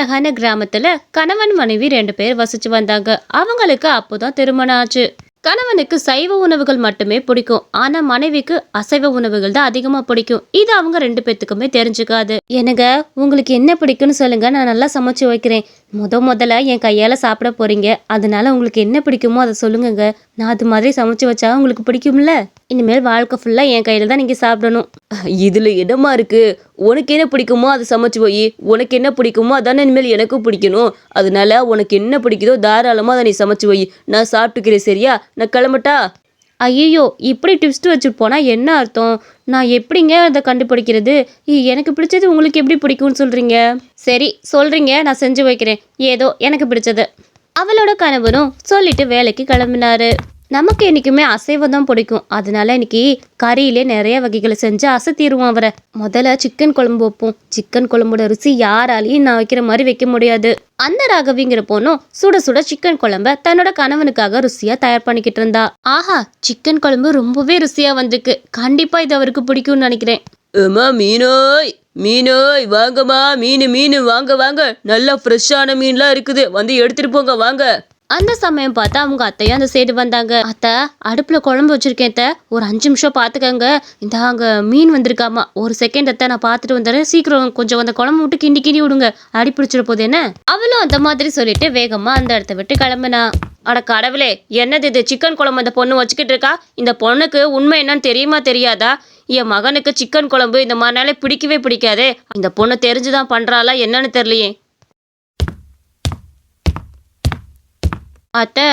அழகான கிராமத்துல கணவன் மனைவி 2 பேர் வசிச்சு வந்தாங்க. அவங்களுக்கு அப்போதான் திருமணம் ஆச்சு. கணவனுக்கு சைவ உணவுகள் மட்டுமே பிடிக்கும். ஆனா மனைவிக்கு அசைவ உணவுகள் தான் அதிகமா பிடிக்கும். இது அவங்க 2 பேத்துக்குமே தெரிஞ்சுக்காது. என்னங்க, உங்களுக்கு என்ன பிடிக்கும்னு சொல்லுங்க, நான் நல்லா சமைச்சு வைக்கிறேன். முதல்ல என் கையால சாப்பிட போறீங்க, அதனால உங்களுக்கு என்ன பிடிக்குமோ அதை சொல்லுங்கங்க. நான் அது மாதிரி சமைச்சு வச்சா உங்களுக்கு பிடிக்கும்ல. இனிமேல் வாழ்க்கை ஃபுல்லா என் கையில தான் நீங்க சாப்பிடணும். இதுல என்னமா இருக்கு? உனக்கு என்ன பிடிக்குமோ அதை சமைச்சு வை. உனக்கு என்ன பிடிக்குமோ அதானே இனிமேல் எனக்கும் பிடிக்கணும். அதனால உனக்கு என்ன பிடிக்குதோ தாராளமா அதை நீ சமைச்சு வை. நான் சாப்பிட்டுக்கிறேன், சரியா? நான் கிளம்பட்டா? ஐயோ, இப்படி டிப்ஸ்ட் வச்சுட்டு போனா என்ன அர்த்தம்? நான் எப்படிங்க அதை கண்டுபிடிக்கிறது? எனக்கு பிடிச்சது உங்களுக்கு எப்படி பிடிக்கும்னு சொல்றீங்க? சரி சொல்றீங்க, நான் செஞ்சு வைக்கிறேன் ஏதோ எனக்கு பிடிச்சது. அவளோட கணவரும் சொல்லிட்டு வேலைக்கு கிளம்பினாரு. நமக்கு என்னைக்குமே அசைவம் தான் பிடிக்கும். அதனால இன்னைக்கு கறியிலே நிறைய வகைகளை செஞ்சு அசத்திடுவோம் அவரை. முதல்ல சிக்கன் குழம்பு வைப்போம். சிக்கன் குழம்போட ருசி யாராலையும் நான் வைக்கிற மாதிரி வைக்க முடியாது. அந்த ராகவிங்கிற பொண்ணும் சுட சுட சிக்கன் குழம்ப தன்னோட கணவனுக்காக ருசியா தயார் பண்ணிக்கிட்டு இருந்தா. ஆஹா, சிக்கன் குழம்பு ரொம்பவே ருசியா வந்திருக்கு. கண்டிப்பா இது அவருக்கு பிடிக்கும்னு நினைக்கிறேன். அம்மா மீனோய், மீனோய் வாங்கம்மா. மீன் வாங்க வாங்க. நல்லா ஃப்ரெஷ்ஷான மீன்லாம் இருக்குது, வந்து எடுத்துட்டு போங்க வாங்க. அந்த சமயம் பார்த்தா அவங்க அத்தையும் அந்த சைடு வந்தாங்க. அத்தை, அடுப்புல குழம்பு வச்சிருக்கேன் அத்தை, ஒரு 5 நிமிஷம் பாத்துக்கங்க. இந்த அங்க மீன் வந்திருக்காமா, ஒரு செகண்ட் அத்தை, நான் பார்த்துட்டு வந்துடுறேன். சீக்கிரம் கொஞ்சம் அந்த குழம்பு விட்டு கிண்டி விடுங்க, அடி பிடிச்சிட போது என்ன. அவளும் அந்த மாதிரி சொல்லிட்டு வேகமா அந்த இடத்த விட்டு கிளம்புனா. அட கடவுளே, என்னது இது? சிக்கன் குழம்பு அந்த பொண்ணு வச்சுக்கிட்டு இருக்கா. இந்த பொண்ணுக்கு உண்மை என்னன்னு தெரியுமா தெரியாதா? என் மகனுக்கு சிக்கன் குழம்பு இந்த மாதிரினாலே பிடிக்கவே பிடிக்காதே. இந்த பொண்ணு தெரிஞ்சுதான் பண்றாளா என்னன்னு தெரியலையே. அத்தை,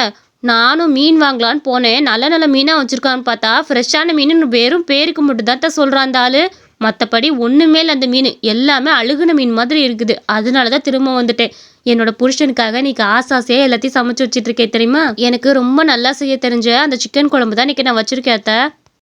நானும் மீன் வாங்கலான்னு போனேன். நல்ல நல்ல மீனாக வச்சுருக்கான்னு பார்த்தா ஃப்ரெஷ்ஷான மீன் வெறும் பேருக்கு மட்டும் தான் சொல்கிறான் அந்த ஆள். மற்றபடி ஒன்றுமே இல்லை, அந்த மீன் எல்லாமே அழுகுன மீன் மாதிரி இருக்குது. அதனால தான் திரும்ப வந்துட்டேன். என்னோட புருஷனுக்காக இன்னைக்கு ஆசாசையாக எல்லாத்தையும் சமைச்சு வச்சுட்டு இருக்கேன் தெரியுமா. எனக்கு ரொம்ப நல்லா செய்ய தெரிஞ்ச அந்த சிக்கன் குழம்பு தான் இன்னைக்கு நான் வச்சுருக்கேன் அத்தை.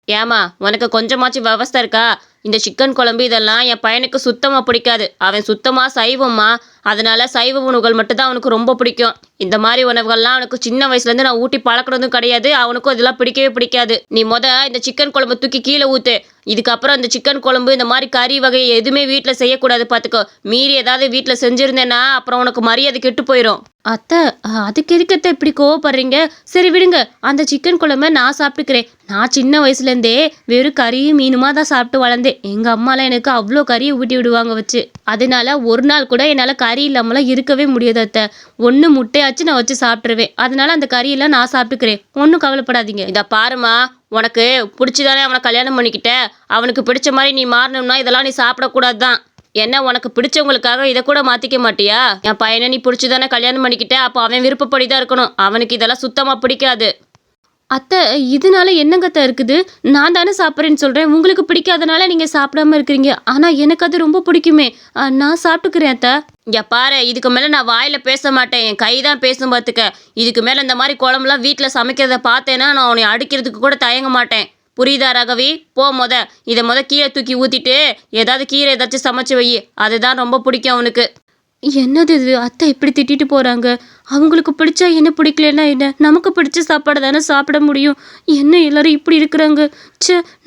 ஏமா, உனக்கு கொஞ்சமாச்சும் விவஸ்தை இருக்கா? இந்த சிக்கன் குழம்பு இதெல்லாம் என் பையனுக்கு சுத்தமாக பிடிக்காது. அவன் சுத்தமாக சைவம்மா. அதனால சைவ உணவுகள் மட்டும்தான் அவனுக்கு ரொம்ப பிடிக்கும். இந்த மாதிரி உணவுகள்லாம் அவனுக்கு சின்ன வயசுலேருந்து நான் ஊட்டி பழக்கிறதும் கிடையாது. அவனுக்கும் இதெல்லாம் பிடிக்கவே பிடிக்காது. நீ இந்த சிக்கன் குழம்பு தூக்கி கீழே ஊற்று. இதுக்கப்புறம் இந்த சிக்கன் குழம்பு இந்த மாதிரி கறி வகை எதுவுமே வீட்டில் செய்யக்கூடாது பார்த்துக்கோ. மீறி ஏதாவது வீட்டில் செஞ்சுருந்தேன்னா அப்புறம் உனக்கு மரியாதை கெட்டு போயிடும். அத்தை, அதுக்கு எதுக்கத்தை இப்படி கோவப்படுறீங்க? சரி விடுங்க, அந்த சிக்கன் குழம்பை நான் சாப்பிட்டுக்கிறேன். நான் சின்ன வயசுலேருந்தே வெறும் கறியும் மீனுமா தான் சாப்பிட்டு வளர்ந்தேன். எங்கள் அம்மாலாம் எனக்கு அவ்வளோ கறியை ஊட்டி விடுவாங்க வச்சு. அதனால ஒரு நாள் கூட என்னால் கறி இல்லாமலாம் இருக்கவே முடியாது அத்தை. ஒன்று முட்டையாச்சும் நான் வச்சு சாப்பிட்ருவேன். அதனால அந்த கறியெல்லாம் நான் சாப்பிட்டுக்கிறேன், ஒன்றும் கவலைப்படாதீங்க. இதை பாருமா, உனக்கு பிடிச்சிதானே அவனை கல்யாணம் பண்ணிக்கிட்ட. அவனுக்கு பிடிச்ச மாதிரி நீ மாறணும்னா இதெல்லாம் நீ சாப்பிடக்கூடாது தான். என்ன, உனக்கு பிடிச்சவங்களுக்காக இதை கூட மாற்றிக்க மாட்டியா? என் பையனை நீ பிடிச்சிதானே கல்யாணம் பண்ணிக்கிட்ட, அப்போ அவன் விருப்பப்படி தான் இருக்கணும். அவனுக்கு இதெல்லாம் சுத்தமாக பிடிக்காது. அத்தை, இதனால என்னங்கத்தை இருக்குது? நான் தானே சாப்பிட்றேன்னு சொல்கிறேன். உங்களுக்கு பிடிக்காதனால நீங்கள் சாப்பிடாம இருக்கிறீங்க. ஆனால் எனக்கு அது ரொம்ப பிடிக்குமே. நான் சாப்பிட்டுக்கிறேன் அத்தை. இங்கே பாரு, இதுக்கு மேலே நான் வாயில் பேச மாட்டேன், என் கை தான் பேசும் பார்த்துக்க. இதுக்கு மேலே இந்த மாதிரி குழம்புலாம் வீட்டில் சமைக்கிறத பார்த்தேன்னா நான் உன்னை அடிக்கிறதுக்கு கூட தயங்க மாட்டேன். புரியுதா ராகவி? போ இதை கீரை தூக்கி ஊற்றிட்டு ஏதாவது கீரை ஏதாச்சும் சமைச்சு வை. அதுதான் ரொம்ப பிடிக்கும் அவனுக்கு. என்னது இது? அத்தை இப்படி திட்டிட்டு போகிறாங்க. அவங்களுக்கு பிடிச்சா என்ன, பிடிக்கலன்னா என்ன? நமக்கு பிடிச்ச சாப்பாடு தானே சாப்பிட முடியும். என்ன எல்லாரும் இப்படி இருக்கிறாங்க?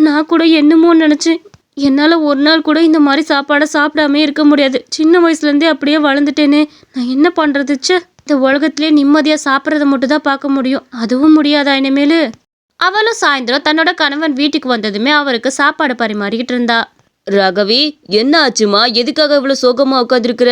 நான் கூட என்னமோ நினச்சேன். என்னால் ஒரு நாள் கூட இந்த மாதிரி சாப்பாடை சாப்பிடாமே இருக்க முடியாது. சின்ன வயசுலேருந்தே அப்படியே வளர்ந்துட்டேனே, நான் என்ன பண்ணுறது? இந்த உலகத்திலே நிம்மதியாக சாப்பிட்றத மட்டும் தான் பார்க்க முடியும். அதுவும் முடியாதா இனிமேல்? அவளும் சாயந்தரம் தன்னோட கணவன் வீட்டுக்கு வந்ததுமே அவருக்கு சாப்பாடு பரிமாறிக்கிட்டு இருந்தா. ராகவி, என்ன ஆச்சுமா? எதுக்காக இவ்வளோ சோகமாக உட்காந்துருக்குற?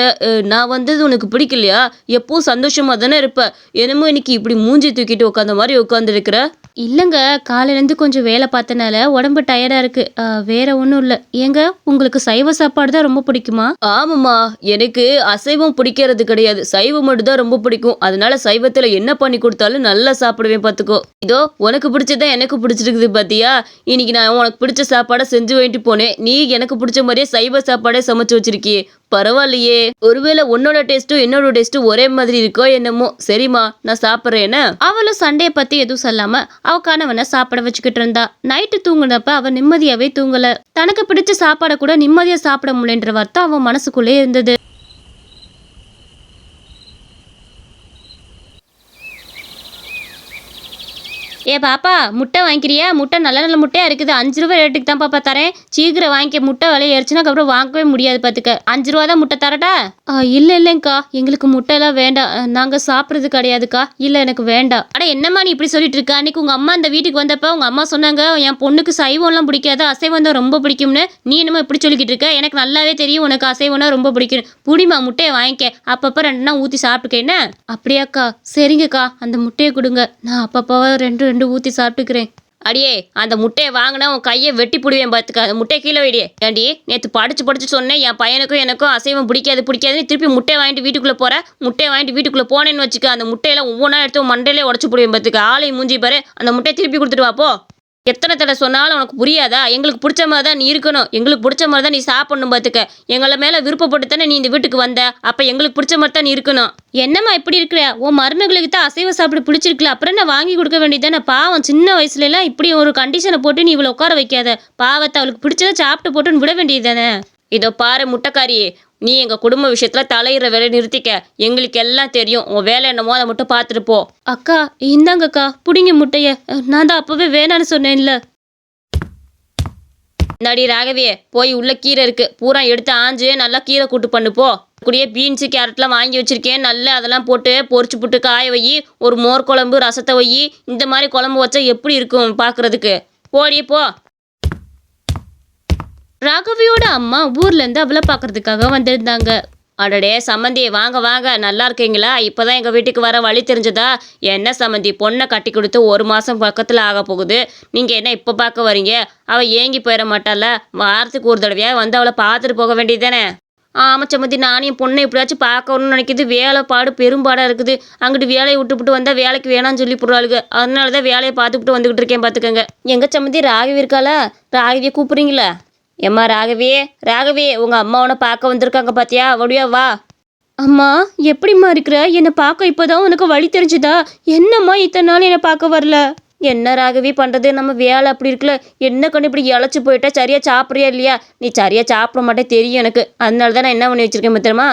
நான் வந்தது உனக்கு பிடிக்கலையா? எப்பவும் சந்தோஷமா தானே இருப்ப. என்னமோ இன்னைக்கு இப்படி மூஞ்சி தூக்கிட்டு உட்காந்த மாதிரி உட்காந்துருக்குற. இல்லைங்க, காலையிலேருந்து கொஞ்சம் வேலை பார்த்தனால உடம்பு டயர்டாக இருக்கு. வேற ஒன்றும் இல்லை. ஏங்க, உங்களுக்கு சைவ சாப்பாடு தான் ரொம்ப பிடிக்குமா? ஆமாம்மா, எனக்கு அசைவம் பிடிக்கிறது கிடையாது, சைவம் மட்டும் தான் ரொம்ப பிடிக்கும். அதனால சைவத்தில் என்ன பண்ணி கொடுத்தாலும் நல்லா சாப்பிடுவேன் பார்த்துக்கோ. இதோ உனக்கு பிடிச்சதான் எனக்கு பிடிச்சிருக்குது பார்த்தியா? இன்னைக்கு நான் உனக்கு பிடிச்ச சாப்பாடை செஞ்சு வாங்கிட்டு போனேன். நீ எனக்கு பிடிச்ச மாதிரியே சைவ சாப்பாடே சமைச்சு வச்சிருக்கியே, பரவாயில்லையே. ஒருவேளை உன்னோட டேஸ்ட்டும் என்னோட டேஸ்ட்டும் ஒரே மாதிரி இருக்கோ என்னமோ. சரிம்மா, நான் சாப்பிட்றேன்னு. அவளும் சண்டையை பற்றி எதுவும் சொல்லாம அவ கணவனை சாப்பிட வச்சுக்கிட்டு இருந்தா. நைட்டு தூங்குனப்ப அவ நிம்மதியாவே தூங்கல. தனக்கு பிடிச்ச சாப்பாடை கூட நிம்மதியா சாப்பிட முடியன்ற வார்த்தை அவன் மனசுக்குள்ளே இருந்தது. ஏ பாப்பா முட்டை வாங்கிக்கிறியா? முட்டை நல்ல நல்ல முட்டையா இருக்குது. 5 ரூபா ரேட்டுக்கு தான் பாப்பா தரேன். சீக்கிரம் வாங்கிக்க. முட்டை விலை ஏறிச்சுன்னா அப்புறம் வாங்கவே முடியாது பார்த்துக்க. 5 ரூபா தான் முட்டை தரட்டா? இல்லை இல்லைங்கக்கா, எங்களுக்கு முட்டைலாம் வேண்டாம். நாங்கள் சாப்பிட்றது கிடையாதுக்கா. இல்லை எனக்கு வேண்டாம். அட என்னம்மா நீ இப்படி சொல்லிட்டு இருக்க? அன்னைக்கு உங்கள் அம்மா அந்த வீட்டுக்கு வந்தப்ப உங்கள் அம்மா சொன்னாங்க என் பொண்ணுக்கு சைவம்லாம் பிடிக்காது, அசைவம் தான் ரொம்ப பிடிக்கும்னு. நீ என்னமோ இப்படி சொல்லிக்கிட்டு இருக்க? எனக்கு நல்லாவே தெரியும் உனக்கு அசைவம்னா ரொம்ப பிடிக்கும். புடிமா முட்டையை வாங்கிக்க. அப்பப்போ 2 நாள் ஊற்றி சாப்பிட்டுக்க. என்ன? அப்படியாக்கா? சரிங்கக்கா, அந்த முட்டையை கொடுங்க. நான் அப்பப்போ 2 ஊற்றி சாப்பிட்டுக்கிறேன். அடியே அந்த முட்டையை வாங்கினா உன் கையை வெட்டி புடுவேன் பார்த்துக்க. அந்த முட்டையை கீழே வைடியே. ஏண்டி நேற்று படிச்சு சொன்னேன் என் பையனுக்கும் எனக்கும் அசைவம் பிடிக்காதுன்னு திருப்பி முட்டையை வாங்கிட்டு வீட்டுக்குள்ளே போகிறேன். முட்டையை வாங்கிட்டு வீட்டுக்குள்ளே போனேன்னு வச்சுக்க, அந்த முட்டையெல்லாம் ஒவ்வொன்றா எடுத்து உன் மண்டையிலே உடச்சு புடுவேன் பார்த்துக்க. ஆளை மூஞ்சி பாரு. அந்த முட்டையை திருப்பி கொடுத்துட்டு வாப்போ. எத்தனை தடவை சொன்னாலும் உனக்கு புரியாதா? எங்களுக்கு பிடிச்ச மாதிரி தான் நீ இருக்கணும், எங்களுக்கு பிடிச்ச மாதிரி தான் நீ சாப்பிடணும் பார்த்துக்க. எங்களை மேலே விருப்பப்பட்டு தானே நீ இந்த வீட்டுக்கு வந்த, அப்போ எங்களுக்கு பிடிச்ச மாதிரி தான் நீ இருக்கணும். என்னம்மா இப்படி இருக்கிற? உன் மருமகளுக்கு தான் அசைவ சாப்பிட பிடிச்சிருக்கல, அப்புறம் என்ன வாங்கி கொடுக்க வேண்டியதானே? பாவம் சின்ன வயசுலலாம் இப்படி ஒரு கண்டிஷனை போட்டு நீ இவ்வளோ உட்கார வைக்காத. பாவத்தை அவளுக்கு பிடிச்சதை சாப்பிட்டு போட்டுன்னு விட வேண்டியது தானே. இதோ பாரு முட்டைக்காரி, நீ எங்கள் குடும்ப விஷயத்தில் தலையிற வேலை நிறுத்திக்க. எங்களுக்கு எல்லாம் தெரியும். உன் வேலை என்னமோ அதை மட்டும் பார்த்துட்டு போ. அக்கா இந்தாங்கக்கா, புடிங்க முட்டைய. நான் தான் அப்போவே வேணான்னு சொன்னேன்ல. இந்தாடி ராகவியே, போய் உள்ள கீரை இருக்கு, பூரா எடுத்து ஆஞ்சு நல்லா கீரை கூட்டு பண்ணு போ. கூடிய பீன்ஸு கேரட்லாம் வாங்கி வச்சிருக்கேன், நல்லா அதெல்லாம் போட்டு பொரிச்சு புட்டு காய வை. ஒரு மோர் குழம்பு ரசத்தை வை. இந்த மாதிரி குழம்பு வச்சா எப்படி இருக்கும் பார்க்குறதுக்கு? போடி போ. ராகவியோட அம்மா ஊர்லேருந்து அவளை பார்க்கறதுக்காக வந்திருந்தாங்க. அடடே சம்மந்தி, வாங்க வாங்க, நல்லா இருக்கீங்களா? இப்போ தான் எங்கள் வீட்டுக்கு வர வழி தெரிஞ்சதா? என்ன சம்மந்தி, பொண்ணை கட்டி கொடுத்து 1 மாதம் பக்கத்தில் ஆக போகுது. நீங்கள் என்ன இப்போ பார்க்க வரீங்க? அவள் ஏங்கி போயிட மாட்டாள? வாரத்துக்கு ஒரு தடவையாக வந்து அவளை பார்த்துட்டு போக வேண்டியது தானே? ஆமாம் சம்மந்தி, நானும் என் பொண்ணை எப்படியாச்சும் பார்க்கணும்னு நினைக்கிது. வேலைப்பாடு பெரும்பாடாக இருக்குது. அங்கிட்டு வேலையை விட்டுவிட்டு வந்தால் வேலைக்கு வேணாம்னு சொல்லி போடுறாளுங்க. அதனால தான் வேலையை பார்த்துக்கிட்டு வந்துக்கிட்டு இருக்கேன் பார்த்துக்கங்க. எங்கள் சம்மந்தி ராகவி இருக்காளா? ராகவியை கூப்பிட்றீங்களா? ஏம்மா ராகவி, உங்கள் அம்மா உன்னை பார்க்க வந்திருக்காங்க பார்த்தியா? வடியா வா. அம்மா எப்படிம்மா இருக்கிற? என்னை பார்க்க இப்போதான் உனக்கு வழி தெரிஞ்சுதா? என்னம்மா இத்தனை நாள் என்னை பார்க்க வரல? என்ன ராகவி பண்ணுறது, நம்ம வேலை அப்படி இருக்குல்ல. என்ன கண்டு இப்படி இழைச்சி போயிட்டா? சரியாக சாப்பிட்றியா இல்லையா? நீ சரியாக சாப்பிட மாட்டே தெரியும் எனக்கு. அதனால தான் நான் என்ன பண்ணி வச்சுருக்கேன் தெரியுமா?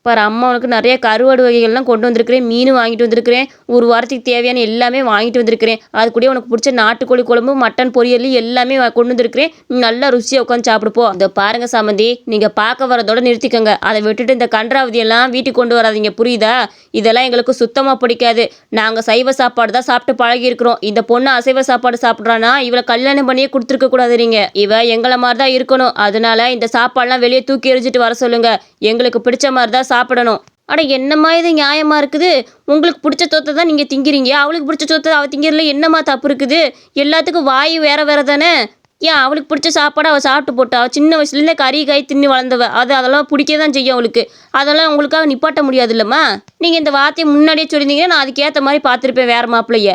பாரு, அம்மா உனக்கு நிறைய கருவாடு வகைகள்லாம் கொண்டு வந்திருக்கிறேன். மீன் வாங்கிட்டு வந்திருக்கிறேன். ஒரு வாரத்துக்கு தேவையான எல்லாமே வாங்கிட்டு வந்திருக்கிறேன். அது கூட உனக்கு பிடிச்ச நாட்டுக்கோழி குழம்பு, மட்டன் பொரியல் எல்லாமே கொண்டு வந்திருக்கிறேன். நல்லா ருசியாக உட்காந்து சாப்பிடுப்போ. இந்த பாருங்க சம்மந்தி, நீங்கள் பார்க்க வரதோட நிறுத்திக்கோங்க. அதை விட்டுட்டு இந்த கன்றாவதியெல்லாம் வீட்டுக்கு கொண்டு வராதிங்க, புரியுதா? இதெல்லாம் எங்களுக்கு சுத்தமாக பிடிக்காது. நாங்கள் சைவ சாப்பாடு தான் சாப்பிட்டு பழகி இருக்கிறோம். இந்த பொண்ணு அசைவ சாப்பாடு சாப்பிட்றானா இவளை கல்யாணம் பண்ணியே கொடுத்துருக்க கூடாது. நீங்கள் இவ எங்களை மாதிரி தான் இருக்கணும். அதனால இந்த சாப்பாடெலாம் வெளியே தூக்கி எறிஞ்சிட்டு வர சொல்லுங்க. எங்களுக்கு பிடிச்ச மாதிரி தான் சாப்பிடணும். அட என்னம்மா இது நியாயமாக இருக்குது? உங்களுக்கு பிடிச்ச சொத்தை தான் நீங்கள் திங்கிறீங்க, அவளுக்கு பிடிச்ச சொத்தை அவள் திங்கிறதுல என்னம்மா தப்பு இருக்குது? எல்லாத்துக்கும் வாய் வேறு தானே. ஏன் அவளுக்கு பிடிச்ச சாப்பாடை அவள் சாப்பிட்டு போட்டா? அவள் சின்ன வயசுலேருந்தே கறி காய் தின்னு வளர்ந்தவ. அதெல்லாம் பிடிக்க தான் செய்யும் அவளுக்கு. அதெல்லாம் உங்களுக்காக நிப்பாட்ட முடியாது இல்லைம்மா? நீங்கள் இந்த வார்த்தையை முன்னாடியே சொல்லியிருந்தீங்கன்னா நான் அதுக்கேற்ற மாதிரி பார்த்துருப்பேன் வேறு மாப்பிள்ளைய.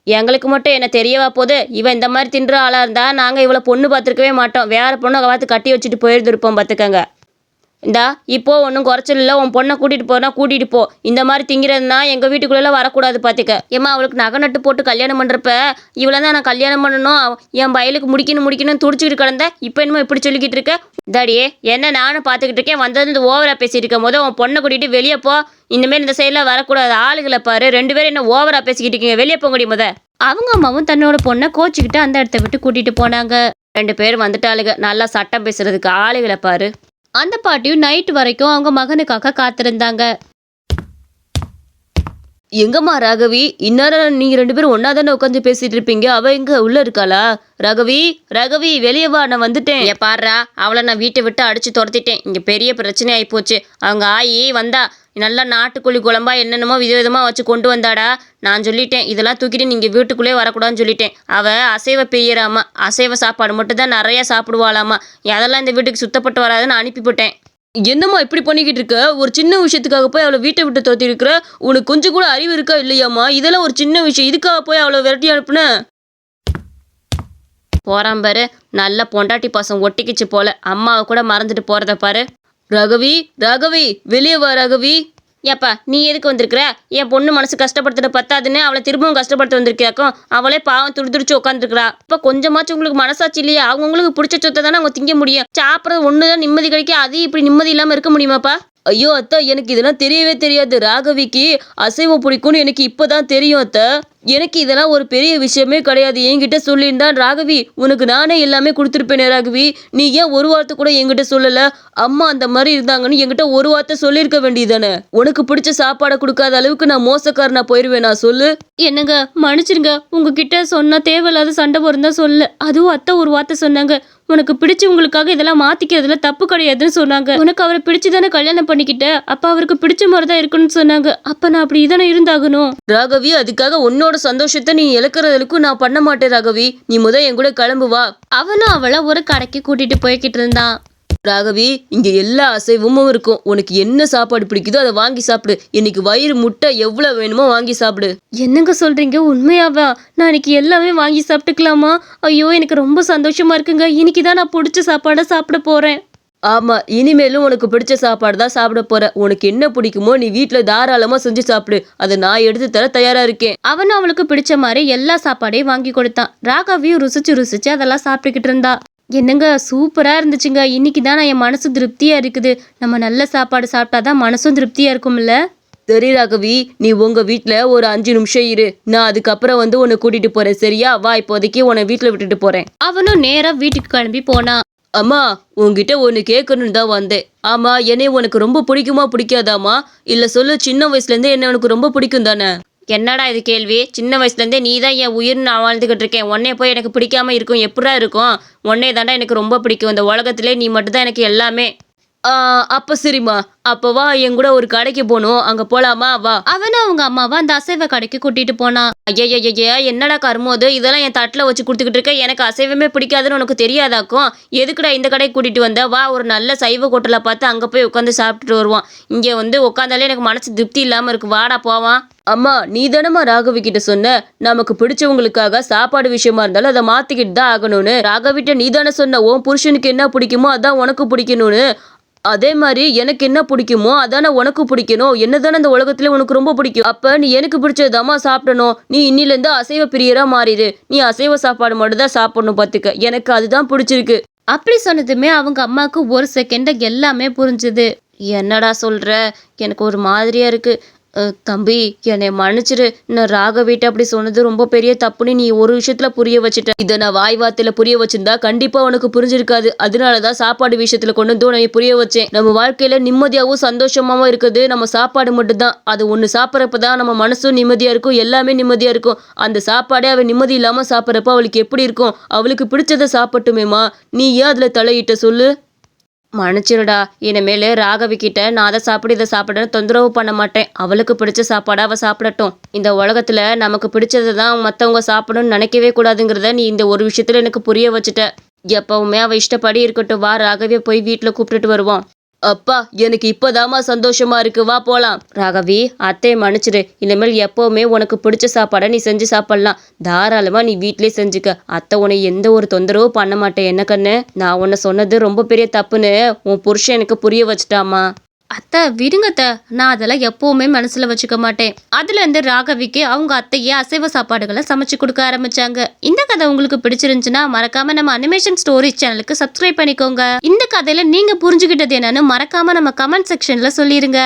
எங்களுக்கு மட்டும் என்ன தெரியவா போது? இவன் இந்த மாதிரி தின்ற ஆளாக இருந்தால் நாங்கள் இவளை பொண்ணு பார்த்துருக்கவே மாட்டோம். வேறு பொண்ணை பார்த்து கட்டி வச்சுட்டு போயிருந்துருப்போம் பார்த்துக்கங்க. இந்தா இப்போ ஒன்றும் குறைச்சல் இல்லை. உன் பொண்ணை கூட்டிகிட்டு போனா கூட்டிகிட்டு போ. இந்த மாதிரி திங்கிறதுனா எங்கள் வீட்டுக்குள்ளெல்லாம் வரக்கூடாது பார்த்துக்க. ஏம்மா அவளுக்கு நகை நட்டு போட்டு கல்யாணம் பண்ணுறப்ப இவளை தான் நான் கல்யாணம் பண்ணணும், என் பயலுக்கு முடிக்கணும்னு துடிச்சிக்கிட்டு கிடந்தேன். இப்போ என்னமோ இப்படி சொல்லிக்கிட்டு இருக்க? இதாடியே என்ன நானும் பார்த்துக்கிட்டு இருக்கேன். வந்தது இந்த ஓவராக பேசிகிட்டு இருக்கும் போது உன் பொண்ணை கூட்டிகிட்டு வெளியே போ. இந்தமாரி இந்த சைடில் வரக்கூடாது. ஆளுகளை பாரு, 2 பேரும் என்ன ஓவராக பேசிக்கிட்டு இருக்கீங்க. வெளியே போக முடியும். அவங்க அம்மாவும் தன்னோட பொண்ணை கோச்சிக்கிட்டு அந்த இடத்த விட்டு கூட்டிகிட்டு போனாங்க. 2 பேர் வந்துட்டாளுங்க. நல்லா சட்டம் பேசுறதுக்கு. ஆளுகளை பாரு. அந்த பாட்டியும் நைட்டு வரைக்கும் அவங்க மகனுக்காக காத்திருந்தாங்க. எங்கம்மா ராகவி? இந்நேரம் நீங்க 2 பேரும் ஒன்னா தானே உட்காந்து பேசிட்டு இருப்பீங்க. அவ எங்க உள்ள இருக்காளா? ராகவி வெளியே வா, நான் வந்துட்டேன். ஏ பாடுறா, அவளை நான் வீட்டை விட்டு அடிச்சு துரத்திட்டேன். இங்க பெரிய பிரச்சனை ஆகி போச்சு. அவங்க ஆயி வந்தா நல்லா நாட்டுக்கோழி குழம்பா என்னென்னமோ விதவிதமாக வச்சு கொண்டு வந்தாடா. நான் சொல்லிட்டேன் இதெல்லாம் தூக்கிட்டு நீங்கள் வீட்டுக்குள்ளே வரக்கூடாதுன்னு சொல்லிட்டேன். அவள் அசைவ பெய்யறாமா, அசைவ சாப்பாடு மட்டும் தான் நிறையா சாப்பிடுவாளாமா. அதெல்லாம் இந்த வீட்டுக்கு சுத்தப்பட்டு வராதுன்னு அனுப்பிவிட்டேன். என்னம்மா இப்படி பண்ணிக்கிட்டு இருக்க? ஒரு சின்ன விஷயத்துக்காக போய் அவளை வீட்டை விட்டு தோத்தி இருக்கிற? உனக்கு கொஞ்சம் கூட அறிவு இருக்கா இல்லையாம்மா? இதெல்லாம் ஒரு சின்ன விஷயம், இதுக்காக போய் அவளை விரட்டி அனுப்புன? போறான் பாரு, நல்ல பொண்டாட்டி பாசம் ஒட்டிக்கிச்சு போல. அம்மாவை கூட மறந்துட்டு போறத பாரு. ராகவி வெளியே வா. ராகவி, ஏப்பா நீ எதுக்கு வந்திருக்கிற? என் பொண்ணு மனசு கஷ்டப்படுத்துகிற பத்தாதுன்னு அவளை திரும்பவும் கஷ்டப்படுத்த வந்திருக்கியாக்கும். அவளே பாவம் துடிச்சு உட்காந்துருக்குறா. இப்போ கொஞ்சமாச்சும் உங்களுக்கு மனசாச்சு இல்லையா? அவங்களுக்கு பிடிச்ச சொத்தை தானே அவங்க திங்க முடியும். சாப்பிட்றது ஒன்று தான் நிம்மதி கிடைக்கும், அது இப்படி நிம்மதி இல்லாமல் இருக்க முடியுமாப்பா? ஐயோ அத்தா, எனக்கு இதெல்லாம் தெரியவே தெரியாது. ராகவிக்கு அசைவம் பிடிக்கும்னு எனக்கு இப்போதான் தெரியும் அத்தை. எனக்கு இதெல்லாம் ஒரு பெரிய விஷயமே கிடையாது. என்கிட்ட சொல்லியிருந்தான் ராகவி, உனக்கு நானே எல்லாமே கொடுத்துருப்பேனே ராகவி. நீ ஏன் ஒரு வார்த்தை கூட என்கிட்ட சொல்லல? அம்மா அந்த மாதிரி இருந்தாங்கன்னு என்கிட்ட ஒரு வார்த்தை சொல்லியிருக்க வேண்டியதானே. உனக்கு பிடிச்ச சாப்பாடை கொடுக்காத அளவுக்கு நான் மோசக்காரனா போயிருவேனா சொல்லு? என்னங்க மன்னிச்சிருங்க, உங்ககிட்ட சொன்னா தேவையில்லாத சண்டை போறதா சொல்ல. அதுவும் அத்தை ஒரு வார்த்தை சொன்னாங்க, உனக்கு பிடிச்சவங்களுக்காக இதெல்லாம் மாத்திக்கிறதுல தப்பு கிடையாதுன்னு சொன்னாங்க. உனக்கு அவரை பிடிச்சுதானே கல்யாணம் பண்ணிக்கிட்ட, அப்ப அவருக்கு பிடிச்ச மாதிரிதான் இருக்கணும்னு சொன்னாங்க. அப்ப நான் அப்படி இதானே இருந்தாகணும். ராகவி, அதுக்காக உன்னோட சந்தோஷத்தை நீ இழக்கிறதுக்கும் நான் பண்ண மாட்டேன் ராகவி. நீ என் கூட கிளம்பு வா. அவனும் அவளை ஒரு கடைக்கு கூட்டிட்டு போய்கிட்டு இருந்தான். ராகவி, இங்க எல்லா அசைவமும் இருக்கும். உனக்கு என்ன சாப்பாடு பிடிக்குதோ அதை வாங்கி சாப்பிடு. இன்னைக்கு வயிறு முட்டை எவ்வளவு வேணுமோ வாங்கி சாப்பிடு. என்னங்க சொல்றீங்க, உண்மையாவா? நான் இன்னைக்கு எல்லாமே வாங்கி சாப்பிட்டுக்கலாமா? ஐயோ, எனக்கு ரொம்ப சந்தோஷமா இருக்குங்க. இன்னைக்குதான் நான் பிடிச்ச சாப்பாடை சாப்பிட போறேன். ஆமா, இனிமேலும் உனக்கு பிடிச்ச சாப்பாடு தான் சாப்பிட போற. உனக்கு என்ன பிடிக்குமோ நீ வீட்டுல தாராளமா செஞ்சு சாப்பிடு. அதை நான் எடுத்து தர தயாரா இருக்கேன். அவன் அவளுக்கு பிடிச்ச மாதிரி எல்லா சாப்பாடையும் வாங்கி கொடுத்தான். ராகவியும் ருசிச்சு அதெல்லாம் சாப்பிட்டுக்கிட்டு இருந்தா. என்னங்க சூப்பரா இருந்துச்சுங்க. இன்னைக்கு தான் என் மனசு திருப்தியா இருக்குது. நம்ம நல்ல சாப்பாடு சாப்பிட்டாதான் மனசும் திருப்தியா இருக்கும்ல. சரி ராகவி, நீ உங்க வீட்டுல ஒரு 5 நிமிஷம் இரு. நான் அதுக்கப்புறம் உன்னை கூட்டிட்டு போறேன். சரியா? வா, இப்போதைக்கு உன்னை வீட்டுல விட்டுட்டு போறேன். அவனும் நேரா வீட்டுக்கு கிளம்பி போனான். அம்மா, உன்கிட்ட ஒன்று கேட்கணுன்னு தான் வந்தேன். ஆமா, என்னை உனக்கு ரொம்ப பிடிக்குமா பிடிக்காதாமா? இல்ல சொல்லு, சின்ன வயசுல இருந்தே என்ன உனக்கு ரொம்ப பிடிக்கும் தானே? என்னடா இது கேள்வி? சின்ன வயசுலேருந்தே நீ தான் என் உயிர், நான் வாழ்ந்துக்கிட்டு இருக்கேன். உன்னைய போய் எனக்கு பிடிக்காம இருக்கும்? எப்படா இருக்கும்? உன்னைய தாண்டா எனக்கு ரொம்ப பிடிக்கும். இந்த உலகத்திலே நீ மட்டும்தான் எனக்கு எல்லாமே. அப்ப சரிம்மா, அப்ப வா, என் கூட ஒரு கடைக்கு போகணும். அங்க போலாமா? வா. அவனும் அவங்க அம்மாவை அந்த அசைவ கடைக்கு கூட்டிட்டு போனான். ஐயா, என்னடா கருமோது இதெல்லாம் என் தட்டில் வச்சு கொடுத்துக்கிட்டு இருக்க? எனக்கு அசைவமே பிடிக்காதுன்னு உனக்கு தெரியாதாக்கும்? எதுக்குடா இந்த கடைக்கு கூட்டிட்டு வந்த? வா, ஒரு நல்ல சைவ ஹோட்டலை பார்த்து அங்க போய் உட்காந்து சாப்பிட்டுட்டு வருவான். இங்க உட்காந்தாலே எனக்கு மனசு திருப்தி இல்லாம இருக்கு. வாடா போவான். அம்மா, நீ தானம்மா ராகவி கிட்ட சொன்ன நமக்கு பிடிச்சவங்களுக்காக சாப்பாடு விஷயமா இருந்தாலும் அதை மாத்திக்கிட்டு தான் ஆகணும்னு. ராகவிட்ட நீ தானே சொன்ன உன் புருஷனுக்கு என்ன பிடிக்குமோ அதான் உனக்கு பிடிக்கணும்னு. அதே மாதிரி எனக்கு என்ன பிடிக்குமோ அதானே உனக்கு பிடிக்கணும். என்னதானே அந்த உலகத்துல உனக்கு ரொம்ப பிடிக்கும். அப்ப நீ எனக்கு பிடிச்சதாம்மா சாப்பிடணும். நீ இன்னிலேருந்து அசைவ பிரியரா மாறிடு. நீ அசைவ சாப்பாடு மட்டும் தான் சாப்பிடணும் பார்த்துக்க. எனக்கு அதுதான் பிடிச்சிருக்கு. அப்படி சொன்னதுமே அவங்க அம்மாவுக்கு ஒரு செகண்ட் எல்லாமே புரிஞ்சுது. என்னடா சொல்ற? எனக்கு ஒரு மாதிரியா இருக்கு. தம்பி, என்னை மன்னிச்சிரு. நான் ராகவிட்ட அப்படி சொன்னது ரொம்ப பெரிய தப்புன்னு நீ ஒரு விஷயத்துல புரிய வச்சுட்ட. இதை நான் வாய் வார்த்தையில புரிய வச்சிருந்தா கண்டிப்பா உனக்கு புரிஞ்சிருக்காது. அதனாலதான் சாப்பாடு விஷயத்துல கொண்டு வந்து உன்னை புரிய வச்சேன். நம்ம வாழ்க்கையில நிம்மதியாவும் சந்தோஷமாவும் இருக்குது நம்ம சாப்பாடு மட்டும்தான். அது ஒண்ணு சாப்பிட்றப்பதான் நம்ம மனசும் நிம்மதியா இருக்கும், எல்லாமே நிம்மதியா இருக்கும். அந்த சாப்பாடே அவ நிம்மதி இல்லாம சாப்பிட்றப்ப அவளுக்கு எப்படி இருக்கும்? அவளுக்கு பிடிச்சதை சாப்பிட்டுமேமா. நீ ஏன் அதுல தலையிட்ட சொல்லு? மன்னிச்சிருடா. இனிமேல் ராகவி கிட்ட நான் அதை சாப்பிடு இதை சாப்பிடுன்னு தொந்தரவு பண்ண மாட்டேன். அவளுக்கு பிடிச்ச சாப்பாடை அவள் சாப்பிடட்டும். இந்த உலகத்துல நமக்கு பிடிச்சதை தான் மற்றவங்க சாப்பிடணும்னு நினைக்கவே கூடாதுங்கிறத நீ இந்த ஒரு விஷயத்துல எனக்கு புரிய வச்சுட்ட. எப்பவுமே அவள் இஷ்டப்படி இருக்கட்டும். வா, ராகவியை போய் வீட்டில் கூப்பிட்டுட்டு வருவான். அப்பா, எனக்கு இப்போதாம்மா சந்தோஷமா இருக்கு. வா போலாம். ராகவி, அத்தையை மன்னிச்சிடு. இனிமேல் எப்பவுமே உனக்கு பிடிச்ச சாப்பாடை நீ செஞ்சு சாப்பிடலாம். தாராளமா நீ வீட்லயே செஞ்சுக்க. அத்தை உன்னை எந்த ஒரு தொந்தரவும் பண்ண மாட்டேன். என்ன கண்ணு, நான் உன்னை சொன்னது ரொம்ப பெரிய தப்புன்னு உன் புருஷன் எனக்கு புரிய வச்சுட்டாமா. அத்தை விடுங்கத்த, நான் அதெல்லாம் எப்பவுமே மனசுல வச்சுக்க மாட்டேன். அதுல இருந்து ராகவிக்கு அவங்க அத்தையே அசைவ சாப்பாடுகளை சமைச்சு கொடுக்க ஆரம்பிச்சாங்க. இந்த கதை உங்களுக்கு பிடிச்சிருந்துச்சுன்னா மறக்காம நம்ம அனிமேஷன் ஸ்டோரிஸ் சேனலுக்கு சப்ஸ்கிரைப் பண்ணிக்கோங்க. இந்த கதையில நீங்க புரிஞ்சுக்கிட்டது என்னன்னு மறக்காம நம்ம கமெண்ட் செக்ஷன்ல சொல்லிருங்க.